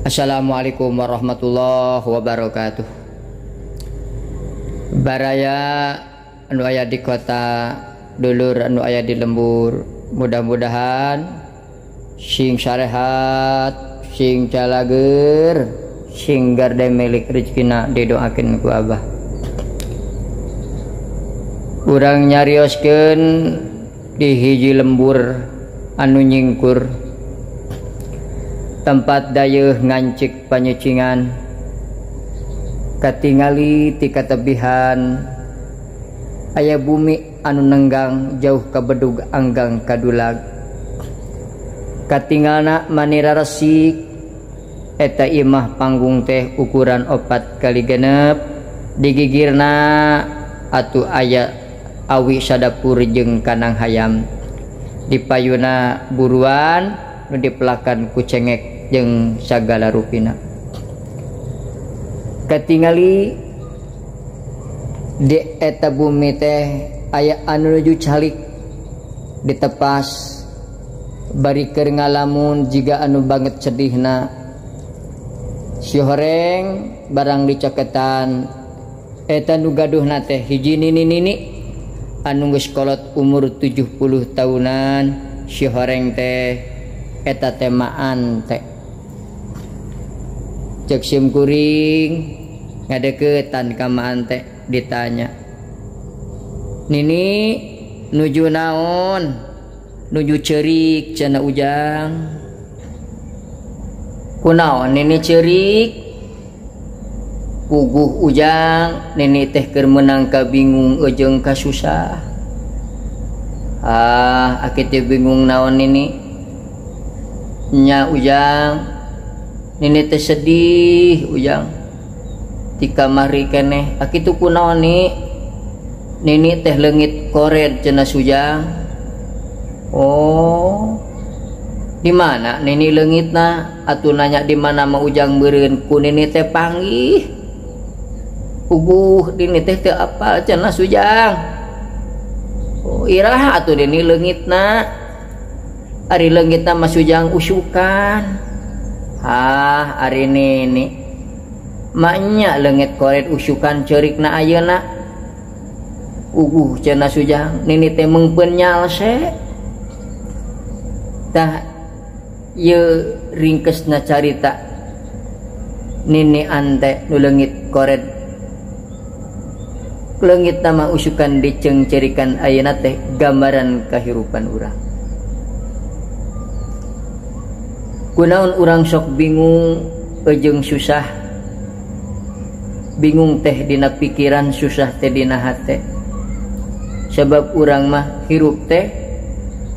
Assalamualaikum warahmatullahi wabarakatuh. Baraya anu aya di kota, dulur anu aya di lembur, mudah-mudahan sing sarehat, sing calager, sing garda milik rezekina didoakeun ku Abah. Urang nyarioskeun di hiji lembur anu nyingkur, tempat dayeuh ngancik panyucingan, katingali ti katebihan aya bumi anu nenggang jauh ka bedug anggang kadulag, katingalna manira resik eta imah panggung teh ukuran 4x6, digigirna atuh aya awi sadapur jeung kanang hayam, dipayuna buruan nu dipelakan ku cengek jeung sagala rupina. Katingali di eta bumi teh aya anu nuju calik ditepas bari keur ngalamun jiga anu banget sedihna. Si horeng barang dicaketan eta nu gaduhna teh hiji nini anu geus kolot umur 70 tahunan. Si horeng teh eta temaan teh cek sim kuring ngadeukeutan ka maan teh ditanya, "Nini nuju naon?" "Nuju ceurik," cenah ujang. "Kunaon nini ceurik?" Puguh ujang, "Nini teh keur meunang ka bingung jeung ka susah." "Ah, aki teh bingung naon nini?" "Nya ujang, nini teh sedih ujang. Ti kamari keneh aki tuh kunaon ni? Nini teh leungit kored cenah ujang." "Oh, di mana nini leungitna?" "Atuh nanya di mana mah ujang beureun ku nini teh panggih." "Puguh nini teh teu apal cenah ujang." "Oh, iraha atuh nini leungitna?" "Ari leungitna mah ujang usukan." "Ah, ari nini maknya leungit koret usukan ceurikna ayeuna." Cenah ujang, "Nini teh meungpeun nyalse." Tah ieu ringkesna carita nini ante nu leungit koret leungitna mah usukan diceung ceurikan ayeuna teh gambaran kahirupan urang. Kunaon urang sok bingung jeung susah? Bingung teh dina pikiran, susah teh dina hate. Sebab urang mah hirup teh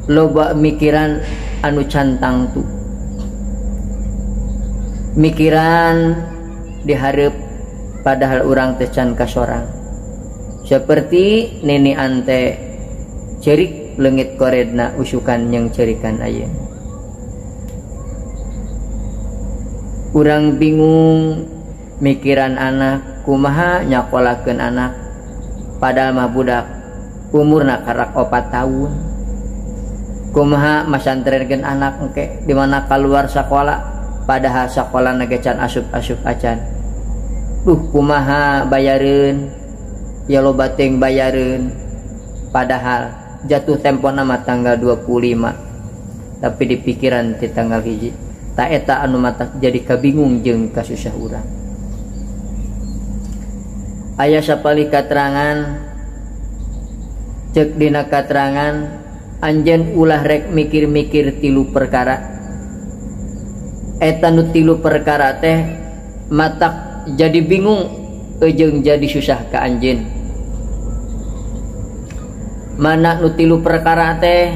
loba mikiran anu cantang tu, mikiran dihareup padahal urang teh can kasorang. Seperti nini ante ceurik leungit koredna usukan yang ceurikan ayeuna. Urang bingung mikiran anak, kumaha nyakolakeun anak padahal mah budak umurna karak 4 tahun. Kumaha masantrenkeun anak engke di mana keluar sakola padahal sakolana ge can asup-asup acan. Kumaha bayareun ya loba teuing bayareun padahal jatuh tempona mah tanggal 25 tapi di pikiran ti tanggal 1. Ta eta anu mata jadi kabingung jeung kasusah urang. Aya sapali katerangan, cek dina katerangan anjeun ulah rek mikir-mikir 3 perkara. Eta nu 3 perkara teh matak jadi bingung jeung jadi susah ka anjeun. Mana nu 3 perkara teh?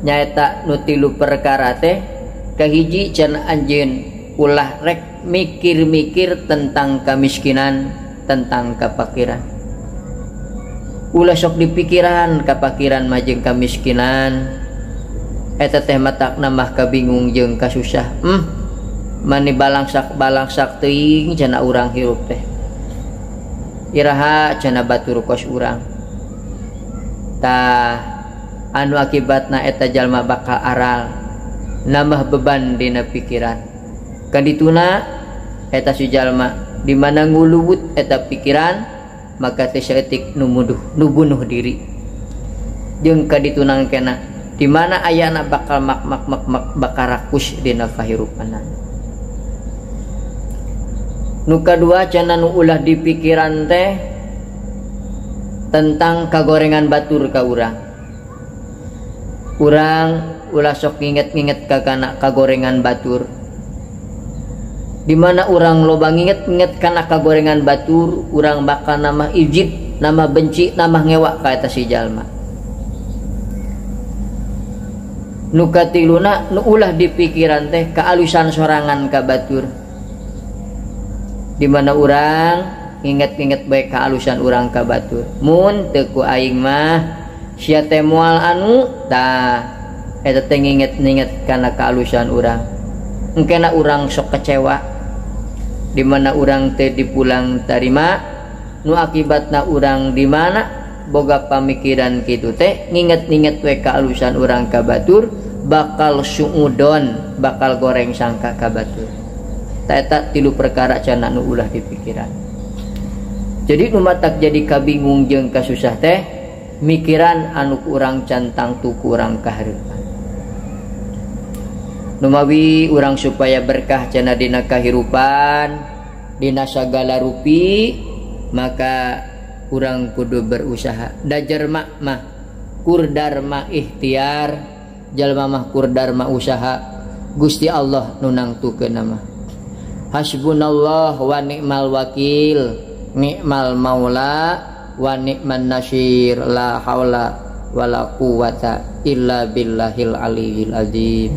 Nyaeta nu 3 perkara teh kahiji cenah anjeun ulah rek mikir-mikir tentang kemiskinan, tentang kapakiran. Ulah sok dipikiran kapakiran mah jeung kamiskinan. Eta teh matakna mah kabingung jeung kasusah. Mani balangsak teuing cenah urang hirup teh. Iraha cenah batur kos urang. Tah anu akibatna eta jalma bakal aral, nambah beban dina pikiran. kadituna eta si jalma di mana nguluwut eta pikiran maka teh saeutik nu bunuh diri jeung kaditunang kena di mana ayana bakal bakal rakus dina kahirupanan. Nu kadua cenah nu ulah di pikiran teh tentang kagorengan batur ka urang. Urang ulah sok nginget-nginget ka kana kagorengan batur. Di mana urang loba nginget-nginget kana kagorengan batur, urang bakal nama ijib, nama benci, nama ngewa ka eta si jalma. Nu katiluna nu ulah di pikiran teh kaalusan sorangan ka batur. Di mana urang nginget-nginget bae kaalusan urang ka batur. Mun teu ku aing mah sia teh moal anu tah eta teh nginget-nginget kana kaalusan urang. Engkena urang sok kecewa di mana urang teh dipulang tarima nu akibatna urang di mana boga pamikiran kitu teh nginget-nginget we kaalusan urang ka batur bakal suudon bakal goreng sangka ka batur. Ta eta 3 perkara cenah nu ulah dipikiran. Jadi nu matak jadi kabingung jeung kasusah teh mikiran anu urang cantang tuku urang kahareupan. Numawi urang supaya berkah cenah dina kahirupan dina sagala rupi maka urang kudu berusaha. Da jerma mah kurdarma ikhtiar, jalma mah kurdarma usaha. Gusti Allah nu nangtukeun mah. Hasbunallah wa ni'mal wakil, ni'mal maula wa ni'man nasyir, la haula wala quwata illa billahil aliyil azim.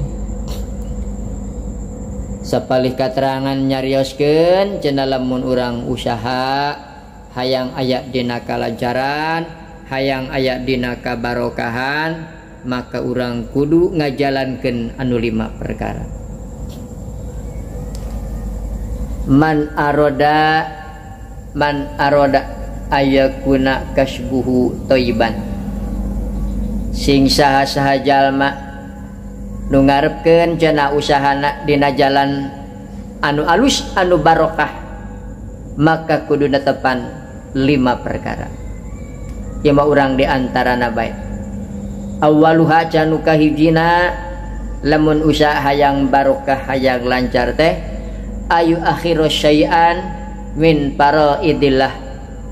Sapalih katerangan nyarioskeun cenah lamun urang usaha hayang aya dina kalancaran, hayang aya dina kabarokahan, maka urang kudu ngajalankeun anu 5 perkara. Man aroda ayakuna kasbuhu thayyiban. Sing saha-saha jalma nu ngarepkeun cenah usahana dina jalan anu alus anu barokah maka kudu netepan 5 perkara. Ieu mah urang di antarana bae. Awaluha canu kahijina lamun usaha hayang barokah hayang lancar teh ayu akhiru syai'an min paraidillah,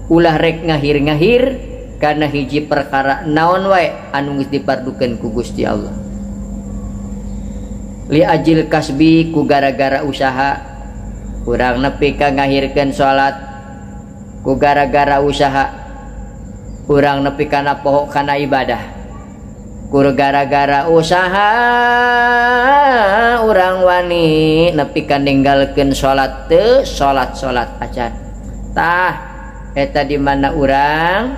ulah rek ngahir-ngahir kana hiji perkara naon wae anu geus dipardukeun ku Gusti Allah. Li ajil kasbi ku gara-gara usaha urang nepi ka ngahirkeun salat, ku gara-gara usaha urang nepi kana poho kana ibadah, ku gara-gara usaha urang wani nepi ka ninggalkeun salat teu salat acan. Tah eta di mana urang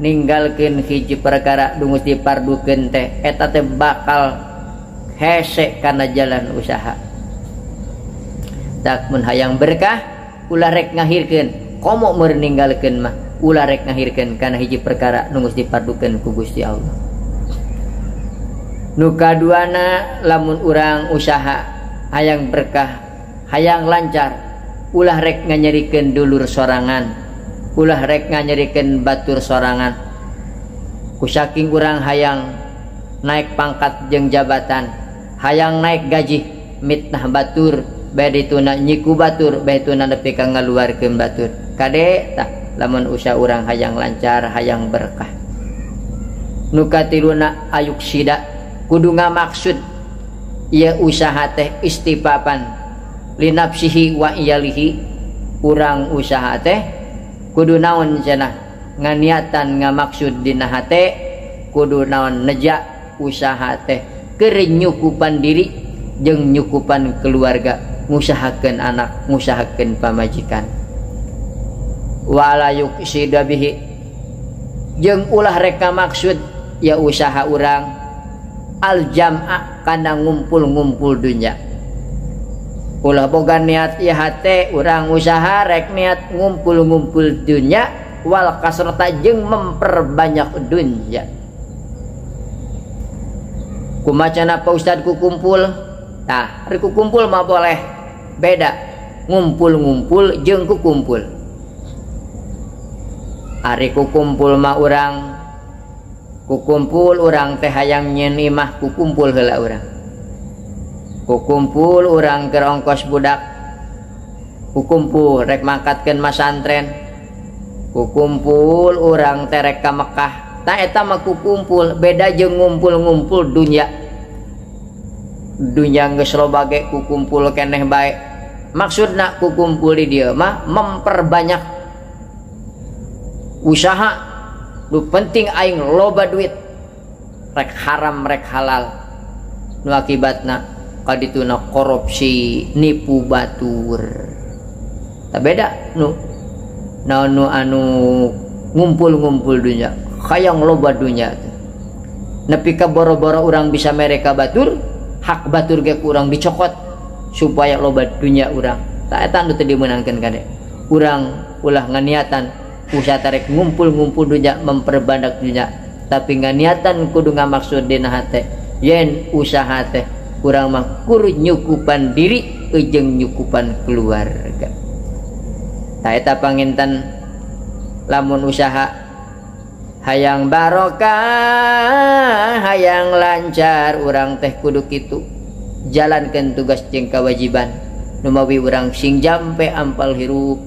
ninggalkeun hiji perkara dungus dipardukeun teh eta teh bakal hese kana jalan usaha. Tak mun hayang berkah ulah rek ngahirkeun komo meur ninggalkeun mah ulah rek ngahirkeun kana hiji perkara nu geus dipardukeun ku Gusti Allah. Nu kaduana lamun urang usaha hayang berkah hayang lancar ulah rek nganyerikeun dulur sorangan, ulah rek nganyerikeun batur sorangan. Ku saking urang hayang naik pangkat jeung jabatan, hayang naik gaji mitnah batur bae dituna nyiku batur bae dituna nepi ka ngaluarkeun batur. Kade tah lamun usaha urang hayang lancar hayang berkah. Nu katiluna ayuk sida kudu ngamaksud ieu usaha teh istifapan linapsihi wa iyalihi. Urang usaha teh kudu naon cenah nganiatan ngamaksud dina hate kudu naon neja usaha teh keur nyukupan diri jeung nyukupan keluarga, ngusahakeun anak, ngusahakeun pamajikan. Wala yuksida bihi jeung ulah rek maksud ya usaha urang al jam'a kana ngumpul-ngumpul dunya. Ulah boga niat ieu hate urang usaha rek niat ngumpul-ngumpul dunya wal kasrata jeung memperbanyak dunya. Kumacana Pak Ustad ku kumpul, tah ari ku kumpul mah boleh, beda ngumpul-ngumpul jeung kukumpul. Ari kukumpul mah urang kukumpul urang teh hayang nyeun imah kukumpul heula urang. Kukumpul urang keur ongkos budak, kukumpul rek mangkatkeun masantren, kukumpul urang teh rek ka Mekah. Tah eta mah kukumpul, beda jeung ngumpul-ngumpul dunya. Dunya geus loba ge kukumpul keneh bae. Maksudna kukumpul di dieu mah memperbanyak usaha, nu penting aing loba duit, rek haram rek halal, nu akibatna kadituna korupsi nipu batur. Tak beda nu anu ngumpul-ngumpul dunya, hayang loba dunya. Nepi ka boro-boro urang bisa mereka batur, hak batur ge urang dicokot supaya loba dunya urang. Tak eta nu teu dimeunangkeun kade. Urang ulah nganiatan usaha tarik ngumpul-ngumpul dunya, memperbanyak dunya, tapi nganiatan kudu ngamaksud dina hate yen usaha teh urang mah kudu nyukupan diri jeung nyukupan keluarga. Tah eta panginten lamun usaha hayang barokah, hayang lancar, urang teh kudu kitu jalankeun tugas jeung kewajiban nu mawi urang sing jampe ampal hirup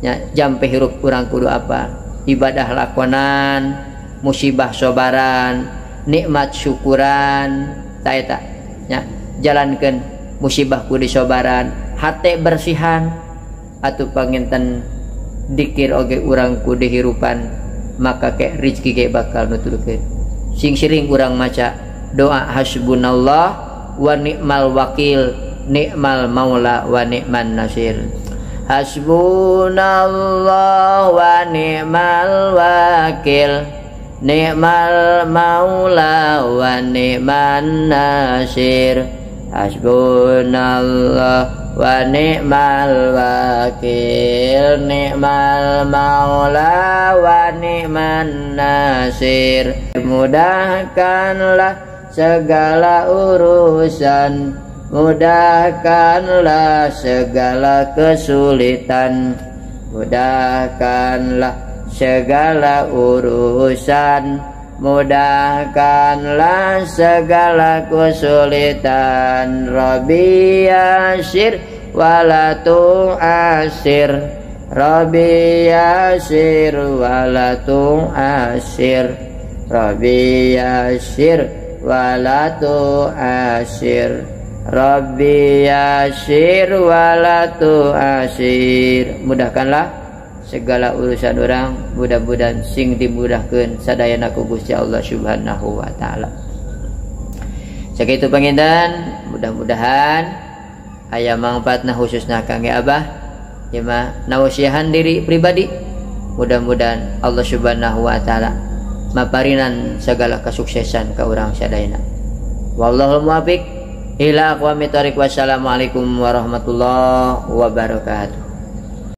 nya. Jampe hirup urang kudu apa? Ibadah lakonan, musibah sobaran, nikmat syukuran. Tah eta nya jalankeun musibah kudu sobaran, hate bersihan, atuh panginten dikir oge urang kudu hirupan, maka ke rezeki ge bakal nuturkeun. Sing sering urang maca doa hasbunallah wa ni'mal wakil, ni'mal maula wa ni'man nasir. Hasbunallah wa ni'mal wakil, ni'mal maula wa ni'man nasir. Hasbunallah wa ni'mal wakil, ni'mal maula wa ni'man nasir. Mudahkanlah segala urusan, mudahkanlah segala kesulitan, mudahkanlah segala urusan, mudahkanlah segala kesulitan. Rabbi yasir wala tu'asir, Rabbi yasir wala tu'asir, Rabbi yasir wala tu'asir, Rabbi yasir wala tu'asir. Mudahkanlah segala urusan orang, mudah-mudahan sing dimudahkeun sadayana ku Gusti Allah Subhanahu wa taala. Sakitu panginten, mudah-mudahan aya mangpaatna khususna kangge Abah ieu mah nawasihan diri pribadi. Mudah-mudahan Allah Subhanahu wa taala maparinan segala kesuksesan ka urang sadayana. Wallahul muwaffiq ila aqwamit thoriq. Wassalamualaikum warahmatullahi wabarakatuh.